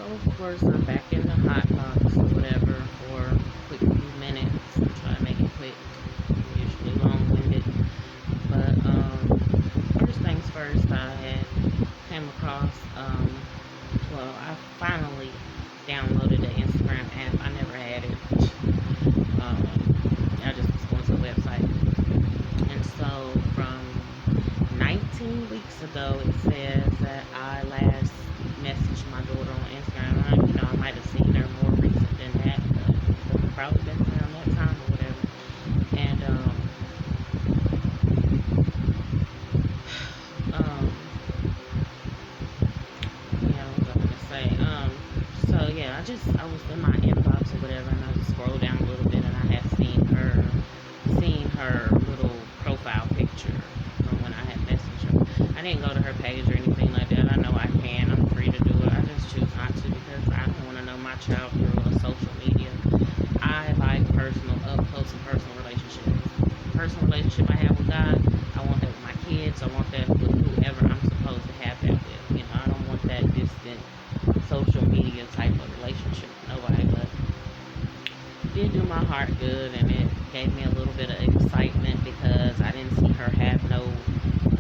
So of course I'm back in the hot box or whatever for a quick few minutes. I'm trying to make it quick. I'm usually long-winded. But first things first, I had came across well, I finally downloaded the Instagram app. I never had it. I just was going to the website. And so from 19 weeks ago, it says that I last messaged my daughter on Instagram. I might have seen her more recent than that, but it's probably been around that time or whatever. And um, yeah, what was I gonna say? So yeah, I was in my inbox or whatever, and I just scrolled down a little bit, and I had seen her little profile picture from when I had messaged her. I didn't go to her page or anything like that. I know I can. I'm free to do it. I just choose not to because I don't want to know my child through social media. I like up close and personal relationships. Personal relationship I have with God, I want that with my kids. I want that with whoever I'm supposed to have that with. I don't want that distant social media type of relationship with nobody. But it did do my heart good, and it gave me a little bit of excitement because I didn't see her have no.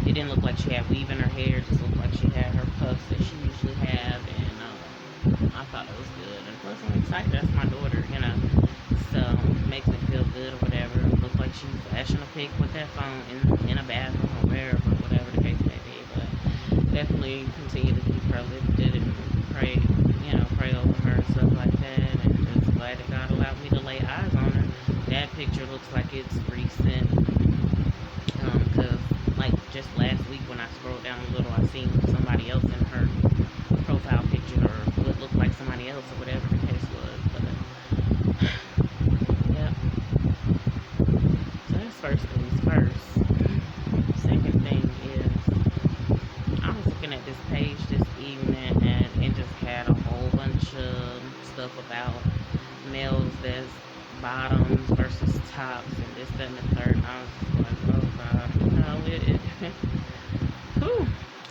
It didn't look like she had weave in her hair. It just looked like she had her puffs that she usually have, and I thought it was good. And plus, I'm excited. That's my daughter. So it makes me feel good or whatever. It looked like she was flashing a pic with that phone in a bathroom or wherever, whatever the case may be. But definitely continue to keep her lifted and pray over her and stuff like that. And just glad that God allowed me to lay eyes on her. That picture looks like it's recent. Cause like just last week when I scrolled down a little, I seen somebody else in her profile picture or what looked like somebody else or whatever the case was. But yeah, so that's first things first. Second thing is I was looking at this page this evening and it just had a whole bunch of stuff about males that's bottoms versus tops and this, that, and the third. And I was just like, oh God, whew,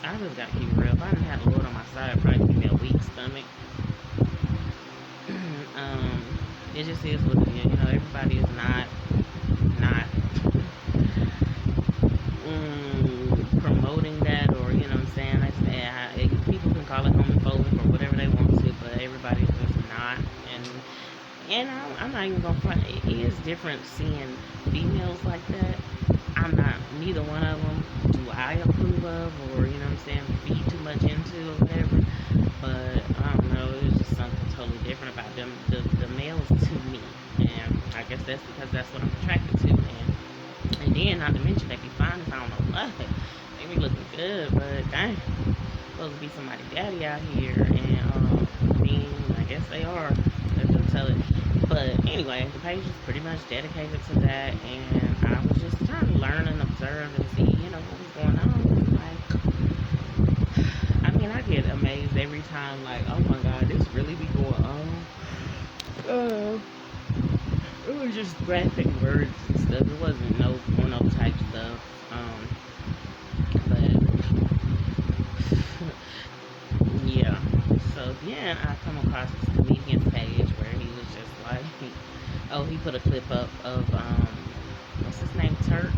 I just gotta keep it real. If I didn't have the Lord on my side, it'd probably give me a weak stomach. It just is what it is. Everybody is not promoting that, or what I'm saying. People can call it homophobic or whatever they want to, but everybody's just not. And I'm not even gonna front. It is different seeing females like that. I'm not neither one of them. Do I approve of, or feed too much into or whatever? But I don't know. It's just something totally different about them. The males to me, and I guess that's because that's what I'm attracted to. And then not to mention they be fine as I don't know what. They be looking good, but dang, supposed to be somebody's daddy out here, and I guess they are. Let's just tell it. But anyway, the page is pretty much dedicated to that, and I was just trying to learn and observe and see, what was going on. I get amazed every time, like, oh my God, this really be going on. It was just graphic words and stuff. It wasn't no porno type stuff. But yeah. So then I come across this comedian's page where he was just like, he put a clip up of what's his name, Turk,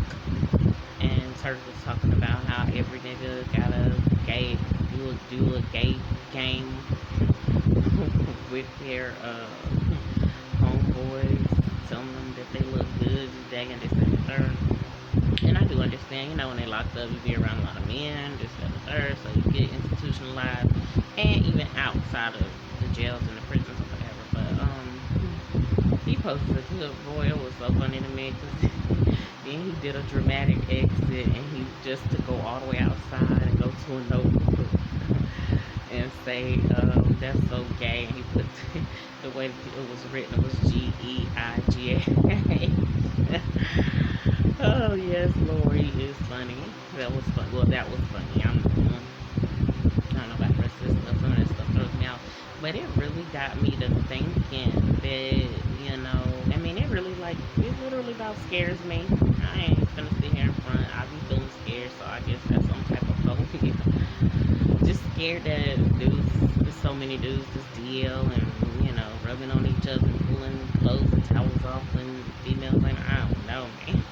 and Turk was talking about how every nigga gotta do a gay game with their homeboys, telling them that they look good, this, and this, and the third. And I do understand, when they locked up, you be around a lot of men, this, that, and the third, so you get institutionalized, and even outside of the jails and the prisons or whatever. But he posted a clip, boy, it was so funny to me, because then he did a dramatic exit, and he just to go all the way outside and go to a notebook and say, that's so gay, and he put the way it was written, it was G-E-I-G-A. Oh yes, Lori is funny. That was fun. Well, that was funny. I don't know about the rest of this stuff. Some of this stuff throws me out. But it really got me to thinking that, it really it literally about scares me. I ain't gonna sit here in front. I be feeling scared, so I guess that's some type of phobia. Just scared that dudes is so so many dudes just DL and, rubbing on each other and pulling clothes and towels off and females like, I don't know, man.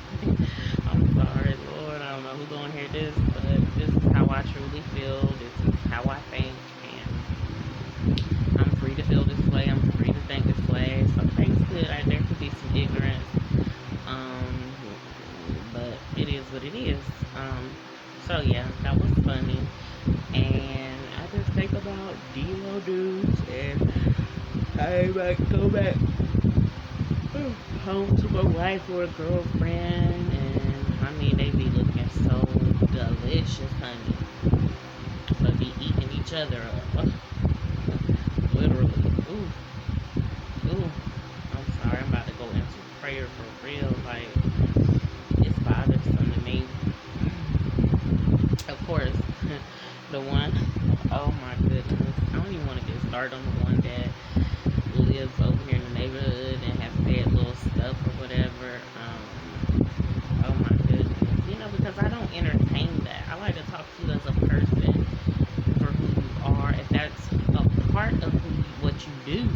I'm sorry, Lord. I don't know who's going to hear this, but this is how I truly feel. This is how I think. And I'm free to feel this way. I'm free to think this way. Some things there could be some ignorance. Um, but it is what it is. So yeah, that was funny. And I just think about DL dudes, and I might go back home to my wife or a girlfriend, and I mean they be looking so delicious, honey. But be eating each other up, literally. Ooh. I'm sorry, I'm about to go into prayer for real. Like, it's bothersome to me. Of course, the one, oh my goodness, I don't even want to get started on the one that lives over here in the neighborhood and has said little stuff or whatever. Oh my goodness, because I don't entertain that. I like to talk to you as a person for who you are. If that's a part of what you do,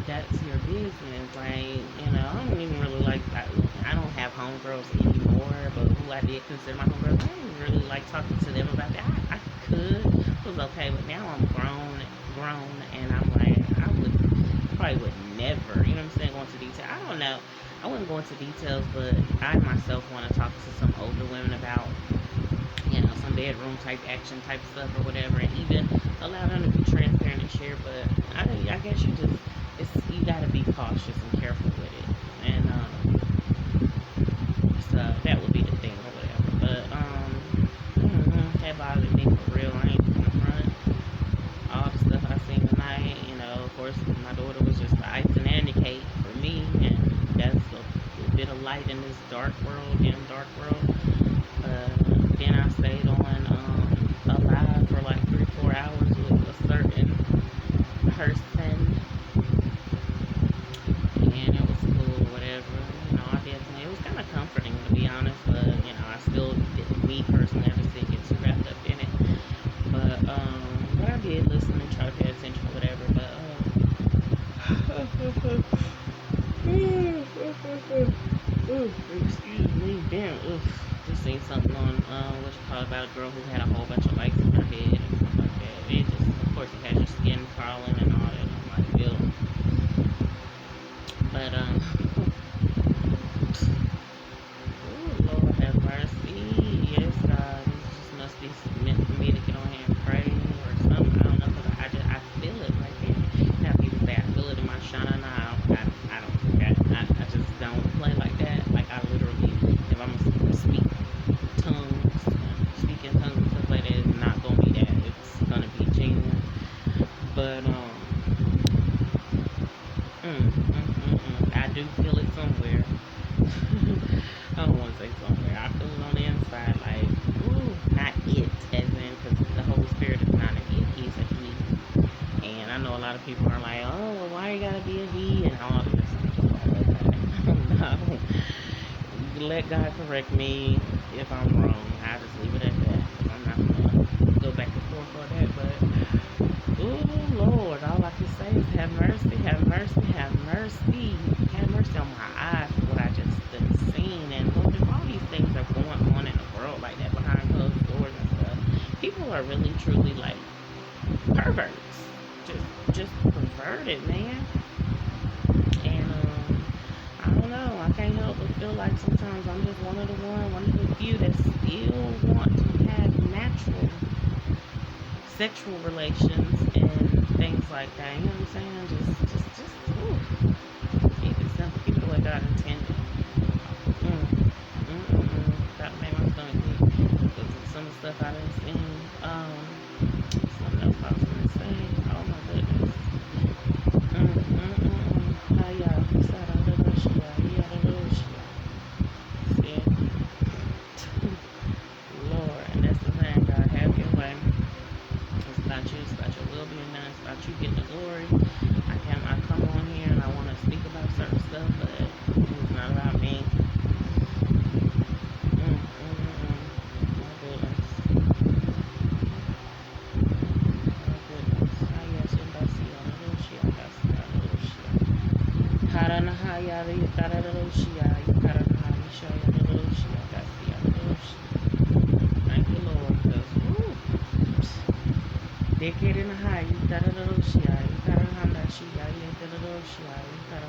that's your business. Like, I don't even really like, I don't have homegirls anymore, but who I did consider my homegirls, I didn't really like talking to them about that. I could, it was okay, but now I'm grown, and I'm like, I probably would never, you know what I'm saying, go into detail. I don't know. I wouldn't go into details, but I myself want to talk to some older women about, some bedroom type action type stuff or whatever, and even allow them to be transparent and share. But I guess you gotta be cautious and careful with it, and so that would be the thing or whatever. But that bothered me for real. I ain't gonna front. All the stuff I seen tonight, of course, my daughter was just the icing and the cake for me, and that's a bit of light in this dark world, then I stayed on alive for like 3-4 hours with a certain person, and it was cool, whatever. I did. It was kind of comforting, to be honest, but I still, me personally, I just didn't get too wrapped up in it. But I did listen and try to pay attention or whatever. But excuse me, damn. Just seen something on what you call about a girl who had a whole bunch of lights in her head and stuff like that. It just, of course, it has your skin crawling and all that. I'm like, ew. But oh Lord have mercy. Yes, God, this just must be meant for me to get on here and pray or something. I don't know, because I feel it right there. Now people say I feel it in my shana. I don't do that. I just don't play like that. Like, I literally, if I'm gonna speak tongues, speak in tongues and stuff like that, it's not gonna be that. It's gonna be genuine. But I do feel it somewhere. I don't want to say somewhere. I feel it on the inside, like, ooh, not it, as in, because the Holy Spirit is not an it, he's a he. And I know a lot of people are like, oh, well, why you gotta be a he and all this. No. Let God correct me if I'm wrong. I just leave it at that. I'm not gonna go back and forth on that, but oh Lord, all I can say is have mercy, have mercy, have mercy. Have mercy on my eyes for what I just done seen. And Lord, if all these things are going on in the world like that behind closed doors and stuff, people are really truly like perverts. Just perverted, man. And I don't know, I can't help but feel like sometimes I'm just one of the few that still want to have natural sexual relations and things like that. You know what I'm saying? Just, keep it simple. Keep it the way God intended. That made my stomach weak. Because some of the stuff I done seen. Something else I was going to say. Oh my goodness. How y'all? See? Lord, and that's the thing. God, have your way. It's about you. It's about your will being done. It's about you getting the glory. I come on here and I want to speak about certain stuff, but it's not about me. My goodness. My goodness. yada yada shia yada isha yada shia kasi yada shia. Thank you, Lord, because woo, they get in the high yada shia yada handa shia yada shia yada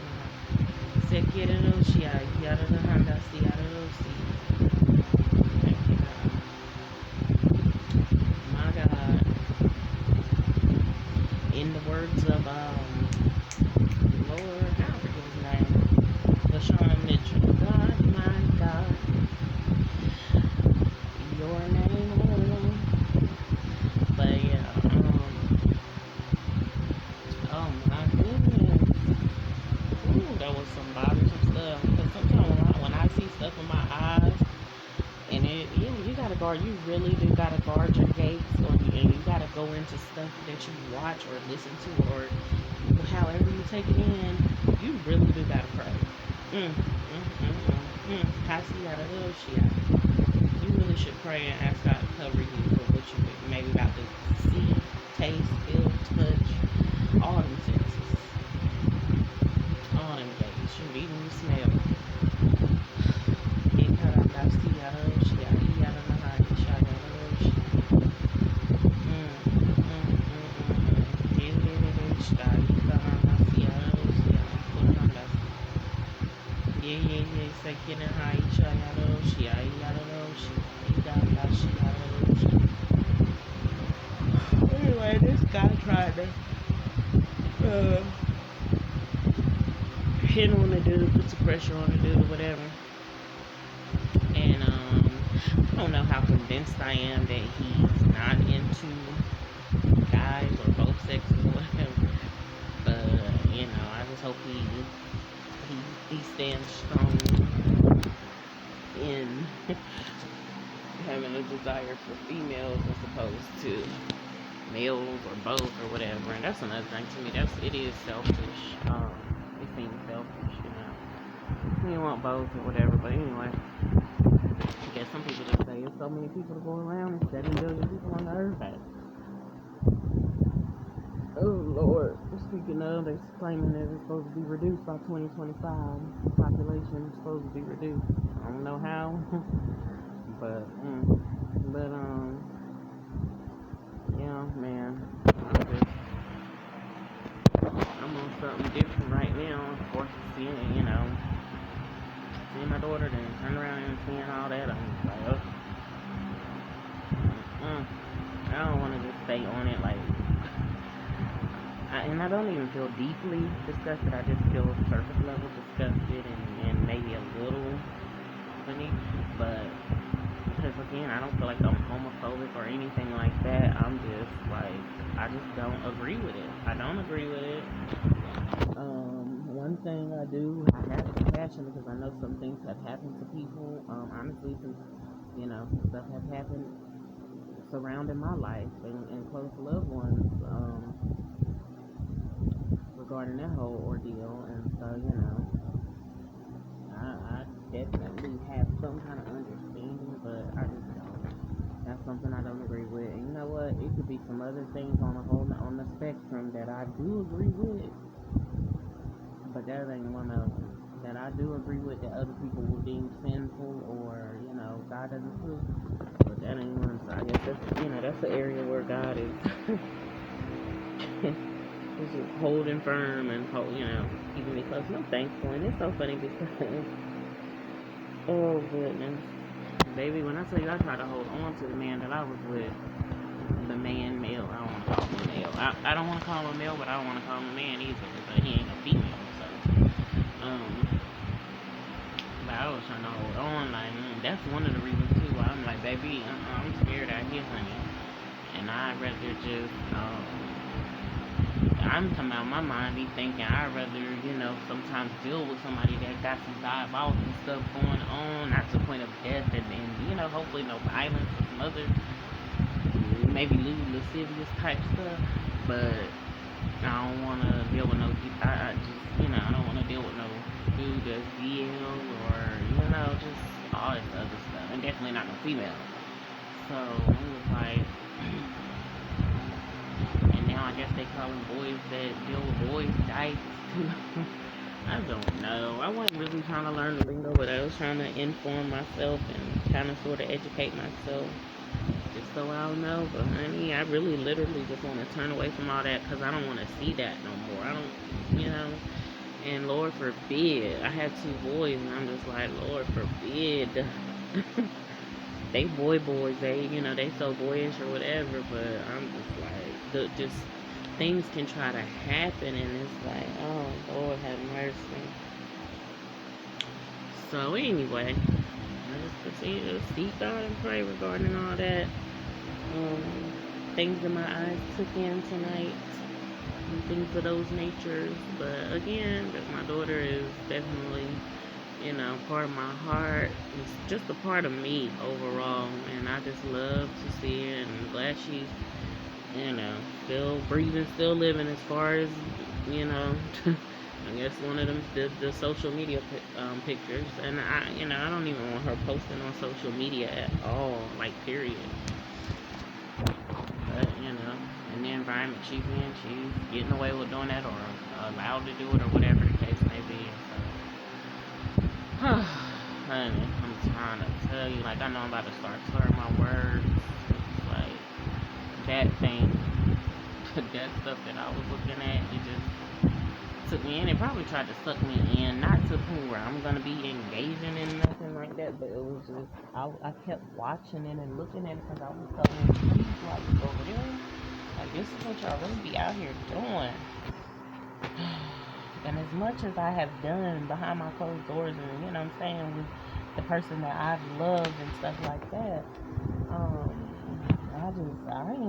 sekere shia yada handa si yada si. Thank you, God. My God. In the words of Lord, how forget his name, LaShawn Mitchell. God, my God, your name alone. But yeah, oh my goodness. Ooh, that was some bothersome stuff. Because sometimes when I see stuff in my eyes, and you gotta guard, you really do gotta guard your gates, and you gotta go into stuff that you watch or listen to, or however you take it in, you really do gotta pray. Kasi yada little shit. You really should pray and ask God to cover you for what you maybe about to see, taste, feel, touch, all them senses, all them gates. You even smell. Anyway, this guy tried to hit on the dude, put some pressure on the dude or whatever. And I don't know how convinced I am that he's not into guys or both sexes or whatever. But I just hope he stands strong in having a desire for females as opposed to males or both or whatever. And that's another thing to me. It is selfish. It seems selfish. You want both or whatever. But anyway, I guess some people just say there's so many people to go around and 7 billion people on the earth. Oh Lord. Speaking of, they're claiming that it's supposed to be reduced by 2025. The population is supposed to be reduced. I don't know how. but yeah, man. I'm on something different right now. Of course, seeing my daughter, then turn around and seeing all that. I'm just like, I don't want to just stay on it like. And I don't even feel deeply disgusted. I just feel surface level disgusted and maybe a little funny. But because again, I don't feel like I'm homophobic or anything like that. I'm just like, I just don't agree with it. I don't agree with it. One thing I have compassion because I know some things have happened to people. Honestly, some stuff have happened surrounding my life and close loved ones. Regarding that whole ordeal, and so I definitely have some kind of understanding, but I just don't. That's something I don't agree with. And you know what? It could be some other things on the spectrum that I do agree with, but that ain't one of them. That I do agree with that other people will deem sinful or God doesn't approve. But that ain't one. So I guess that's the area where God is. Just holding firm and keeping me close. And I'm thankful, and it's so funny because oh goodness, baby, when I tell you I try to hold on to the man that I was with, the male. I don't want to call him a male. I don't want to call him a male, but I don't want to call him a man either. But he ain't a female, so but I was trying to hold on. Like that's one of the reasons too why I'm like, baby, I'm scared out here, honey, and I'd rather just I'm talking about my mind be thinking I'd rather, sometimes deal with somebody that got some diabolical stuff going on, not to the point of death and hopefully no violence or some other maybe lascivious type stuff. But I don't wanna deal with I just I don't wanna deal with no dude that's DL or, just all this other stuff. And definitely not no female. So it was like and now I guess they call them boys that deal with boys dykes too. I don't know. I wasn't really trying to learn the lingo, but I was trying to inform myself and kind of sort of educate myself just so I'll know. But honey, I really literally just want to turn away from all that because I don't want to see that no more. I don't, and Lord forbid. I have two boys, and I'm just like, Lord forbid. They boys, they so boyish or whatever, but I'm just like, just things can try to happen, and it's like, oh, Lord have mercy. So anyway, I just continue to seek God and pray regarding all that. Things that my eyes took in tonight, and things of those natures. But again, because my daughter is definitely, part of my heart. It's just a part of me overall, and I just love to see it. And I'm glad she's, still breathing, still living. As far as, I guess one of them the social media pictures, and I don't even want her posting on social media at all, like period. But in the environment she's in, she's getting away with doing that, or allowed to do it, or whatever the case may be. So, honey, I'm trying to tell you, like I know I'm about to start slurring my words. It's like that thing, that stuff that I was looking at, it just took me in. It probably tried to suck me in, not to the point where I'm gonna be engaging in nothing like that, but it was just I kept watching it and looking at it because I was so intrigued, like over there, like this is what y'all really be out here doing. And as much as I have done behind my closed doors, and you know what I'm saying, with the person that I've loved and stuff like that,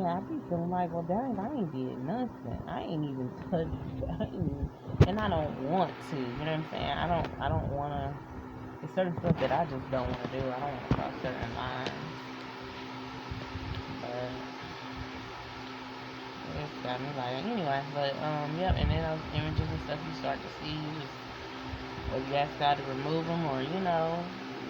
I be feeling like, well, dang, I ain't did nothing. I ain't even touched, and I don't want to. You know what I'm saying? I don't want to. There's certain stuff that I just don't want to do. I don't want to cross certain lines. But it's got me like, anyway. But yep. And then those images and stuff you start to see, or you ask God to remove them, or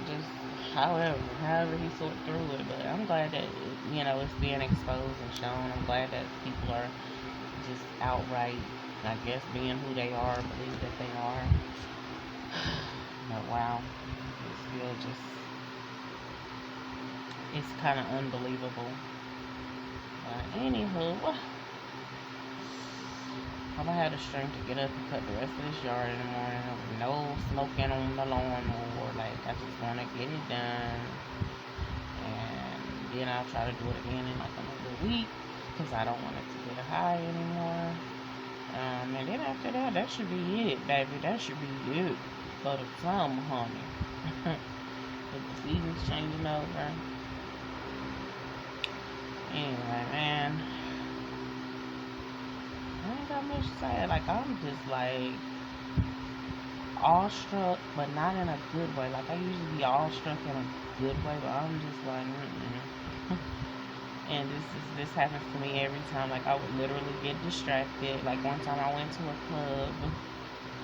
just however he sort through it. But I'm glad that it's being exposed and shown. I'm glad that people are just outright, I guess, being who they are, believe that they are. But wow, it's still just, it's kind of unbelievable. But anywho, hope I have the strength to get up and cut the rest of this yard in the morning. No smoking on the lawnmower. Like, I just want to get it done. And then I'll try to do it again in like another week, because I don't want it to get high anymore. And then after that, that should be it, baby. That should be it for the summer, honey. With the seasons changing over. Anyway, man. I ain't got much to say. Like, I'm just like awestruck, but not in a good way. Like, I usually be awestruck in a good way, but I'm just like, And this happens to me every time. Like, I would literally get distracted. Like, one time I went to a club,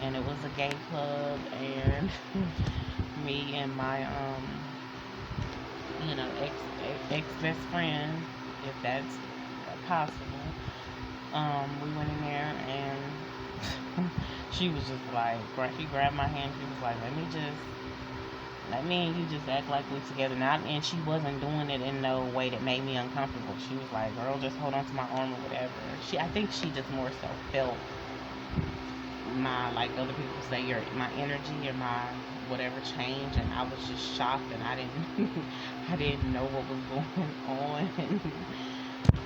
and it was a gay club, and me and my ex best friend, if that's possible, we went in there, and she was just like, she grabbed my hand. She was like, let me and you just act like we're together now. And she wasn't doing it in no way that made me uncomfortable. She was like, girl, just hold on to my arm or whatever. I think she just more so felt my, like other people say, my energy or my whatever change, and I was just shocked, and I didn't know what was going on.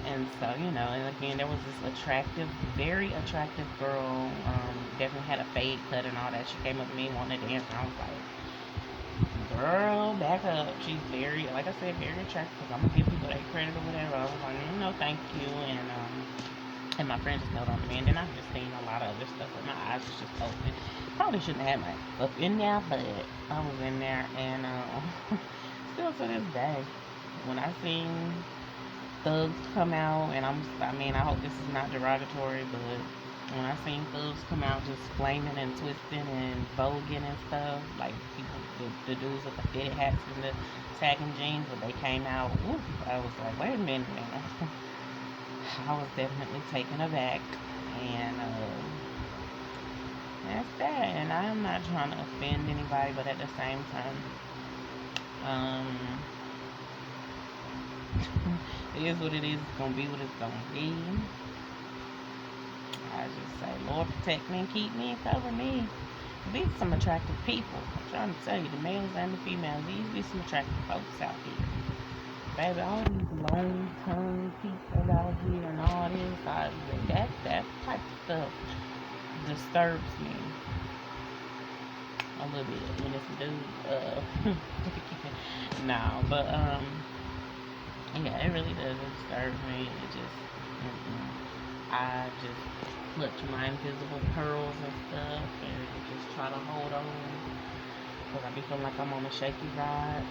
And so, and again, there was this very attractive girl, definitely had a fade cut and all that. She came up to me and wanted to dance, and I was like, girl, back up. She's very, like I said, very attractive, because I'm going to give people their credit or whatever. I was like, no, thank you, and my friend just held on to me, and then I've just seen a lot of other stuff, but my eyes was just open. Probably shouldn't have had my up in there, but I was in there, and still to this day, when I seen thugs come out, and I hope this is not derogatory, but when I seen thugs come out just flaming and twisting and voguing and stuff, like people, the dudes with the fitted hats and the sagging jeans, when they came out, I was like, wait a minute now. I was definitely taken aback, and That's that. And I'm not trying to offend anybody, but at the same time, um, it is what it is. It's gonna be what it's gonna be. I just say, Lord, protect me and keep me and cover me. Be some attractive people. I'm trying to tell you, the males and the females, these be some attractive folks out here. Baby, all these long-term people out here and all this, that type of stuff disturbs me a little bit. When it's a dude, no, but yeah, it really does disturb me. It just, I just clutch my invisible pearls and stuff and just try to hold on because I be feeling like I'm on a shaky ride.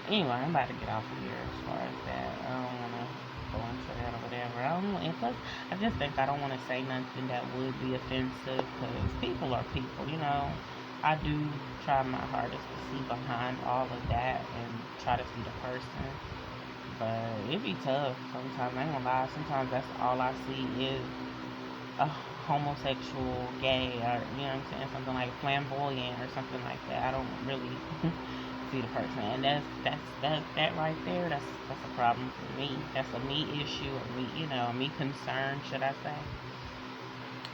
Anyway, I'm about to get off of here as far as that. I don't want to go into that or whatever. I don't know. And plus, I just think I don't want to say nothing that would be offensive because people are people, you know. I do try my hardest to see behind all of that and try to see the person. But it be tough sometimes. I ain't gonna lie. Sometimes that's all I see is a homosexual, gay, or you know what I'm saying, something like flamboyant or something like that. I don't really see the person, and that right there. That's a problem for me. That's a me issue, or me, you know, me concern, should I say?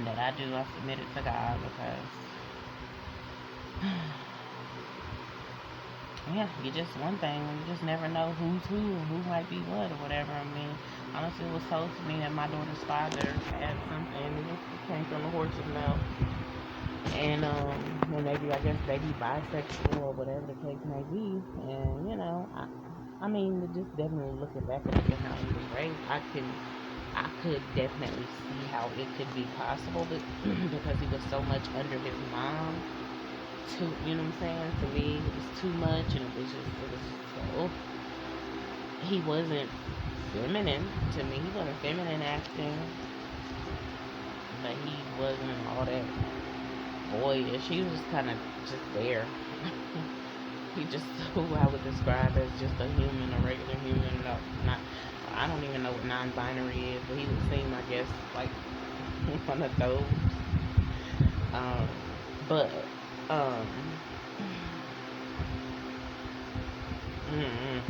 That I do. I submit it to God because yeah, you just one thing. You just never know who's who might be what, or whatever. I mean, honestly, it was told to me that my daughter's father had something. It came from the horse's mouth, and maybe I guess maybe bisexual or whatever the case may be. And you know, I mean, just definitely looking back at how he was raised, I could definitely see how it could be possible, but because he was so much under his mom too, you know what I'm saying? To me, it was too much, and it was so. He wasn't feminine to me. He wasn't feminine acting, but he wasn't all that boyish. He was just kind of just there. He just who I would describe as just a human, a regular human. No, not. I don't even know what non-binary is, but he would seem, I guess, like one of those. Um, but um, mm-mm.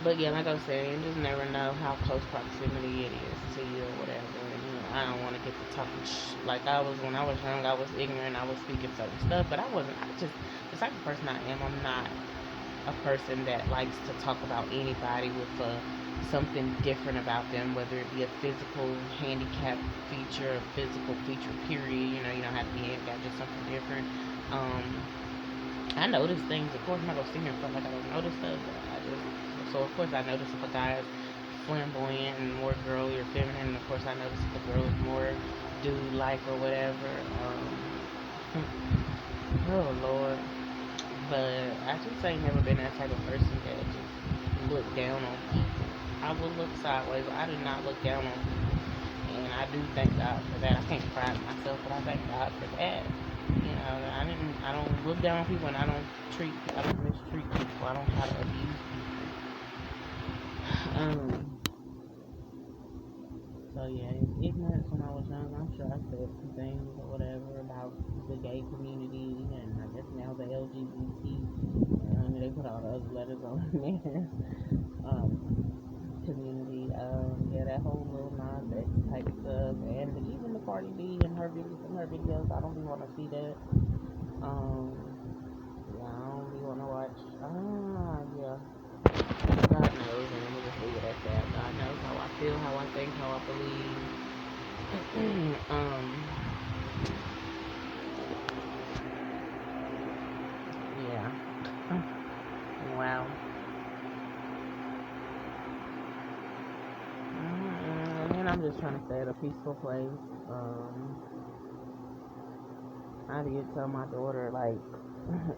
But yeah, like I was saying, you just never know how close proximity it is to you or whatever. And, you know, I don't want to get to talking like I was when I was young. I was ignorant. I was speaking certain stuff, but I wasn't. I just the type of person I am. I'm not a person that likes to talk about anybody with something different about them, whether it be a physical handicap feature, a physical feature, period. You don't have to be handicapped, just something different. Um, I notice things. Of course, I'm not gonna sit here and feel like I don't notice stuff. But so of course I notice if a guy is flamboyant and more girly or feminine. And of course I notice if a girl is more dude-like or whatever. Oh Lord. But I just ain't never been that type of person that just look down on people. I will look sideways, but I do not look down on people. And I do thank God for that. I can't pride myself, but I thank God for that. I don't look down on people, and I don't mistreat people. I don't try to abuse people. So yeah, ignorance when I was young, I'm sure I said some things or whatever about the gay community, and I guess now the LGBT. They put all the other letters on there. Um, community. Yeah, that whole little Nas X type stuff, and even the Cardi B and her videos. I don't even want to see that. Um, yeah, I don't really want to watch. Yeah. God knows, and I'm gonna just leave it at that. God knows how I feel, how I think, how I believe. Yeah. Wow. And I'm just trying to stay at a peaceful place. I did tell my daughter like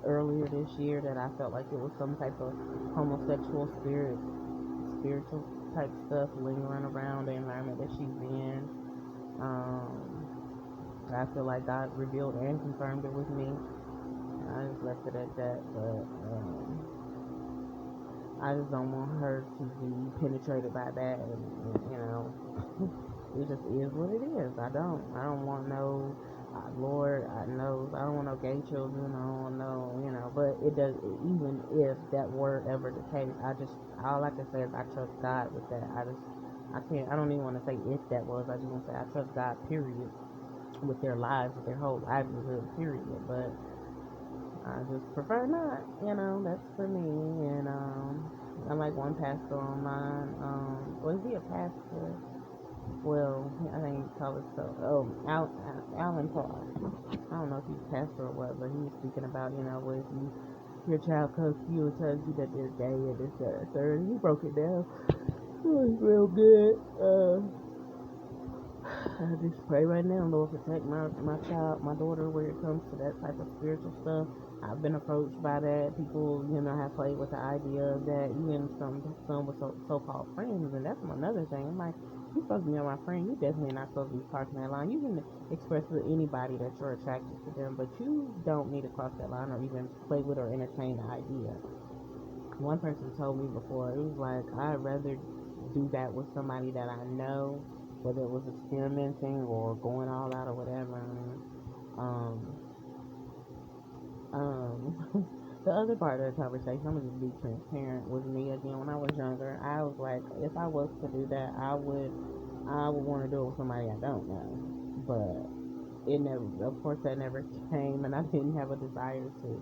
earlier this year that I felt like it was some type of homosexual spiritual type stuff lingering around the environment that she's in. I feel like God revealed and confirmed it with me. I just left it at that, but I just don't want her to be penetrated by that, and it just is what it is. I don't want no Lord, I know I don't want no gay children. I don't want no, but it does. Even if that were ever the case, all I can say is I trust God with that. I can't. I don't even want to say if that was. I just want to say I trust God. Period. With their lives, with their whole livelihood. Period. But I just prefer not. That's for me. And I like one pastor on mine. Was he a pastor? Well, I think he called it so. Oh, Alan Paul. I don't know if he's a pastor or what, but he was speaking about, if your child comes to you and tells you that they're gay and this, that, and third. He broke it down. It was real good. I just pray right now, Lord, protect my child, my daughter, when it comes to that type of spiritual stuff. I've been approached by that. People, have played with the idea of that, even some with so-called friends, and that's another thing. I'm like, you're supposed to be my friend. You definitely not supposed to be crossing that line. You can express to anybody that you're attracted to them, but you don't need to cross that line or even play with or entertain the idea. One person told me before, it was like, I'd rather do that with somebody that I know, whether it was experimenting or going all out or whatever. Um, the other part of the conversation, I'm gonna just be transparent with me again. When I was younger, I was like, if I was to do that, I would want to do it with somebody I don't know. But it never, of course, that never came, and I didn't have a desire to.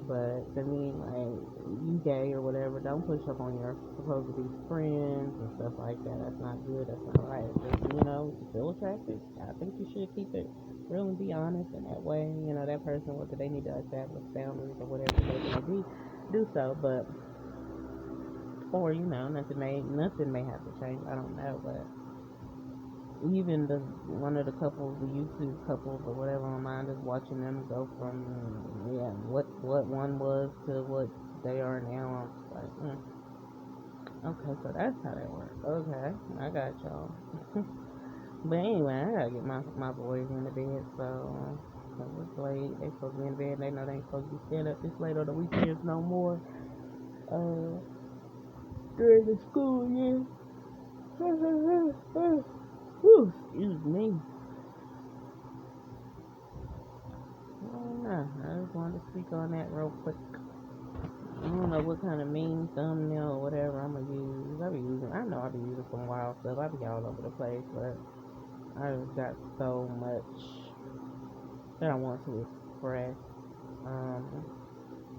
But to me, like, you gay or whatever, don't push up on your supposed to be friends and stuff like that. That's not good. That's not right. Just, if you feel attracted, I think you should keep it real and be honest. And that way, that person, whether they need to establish boundaries or whatever they may be, do so. But, or, nothing may have to change. I don't know. But even one of the couples, the YouTube couples or whatever online, just watching them go from what one was to what they are now. I'm just like, okay, so that's how that works. Okay, I got y'all. But anyway, I gotta get my boys in the bed, so it's late. They supposed to be in bed. They know they ain't supposed to be staying up this late on the weekends no more. During the school year. Whew, excuse me. I don't know. I just wanted to speak on that real quick. I don't know what kind of meme thumbnail or whatever I'm gonna use. I know I'll be using some wild stuff. I'll be all over the place, but I just got so much that I want to express.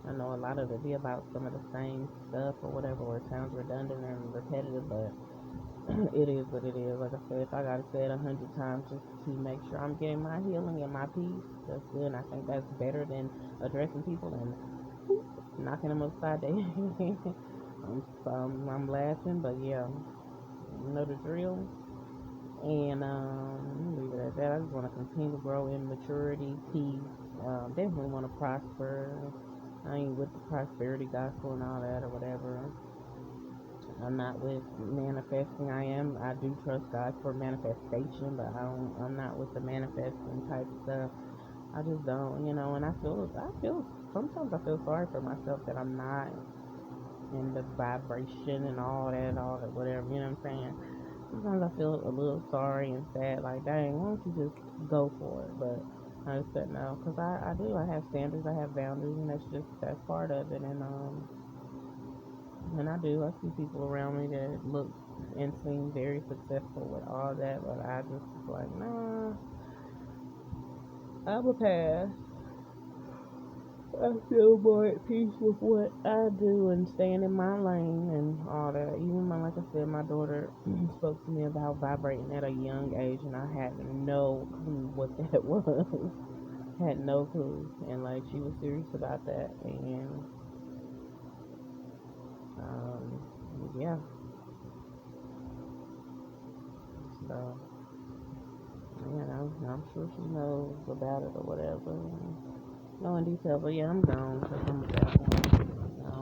I know a lot of it be about some of the same stuff or whatever, or it sounds redundant and repetitive, but it is what it is. Like I said, if I gotta say it 100 times just to make sure I'm getting my healing and my peace, that's good. And I think that's better than addressing people and knocking them upside their head. I'm laughing, but yeah, you know the drill. And leave it at that. I just want to continue to grow in maturity, peace. Definitely want to prosper. I ain't with the prosperity gospel and all that or whatever. I'm not with manifesting. I do trust God for manifestation, but I'm not with the manifesting type stuff. I just don't, and sometimes I feel sorry for myself that I'm not in the vibration and all that, whatever, you know what I'm saying? Sometimes I feel a little sorry and sad, like, dang, why don't you just go for it? But I just said no, because I have standards, I have boundaries, and that's part of it, and I do. I see people around me that look and seem very successful with all that, but I just like, nah, I'm a pass. I feel more at peace with what I do and staying in my lane and all that. Even like I said, my daughter spoke to me about vibrating at a young age, and I had no clue what that was. Had no clue, and like she was serious about that, and yeah. So, I'm sure she knows about it or whatever. No in detail, but yeah, I'm gone because I'm about one. I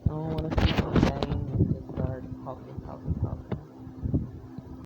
don't want to speak on game and just start talking.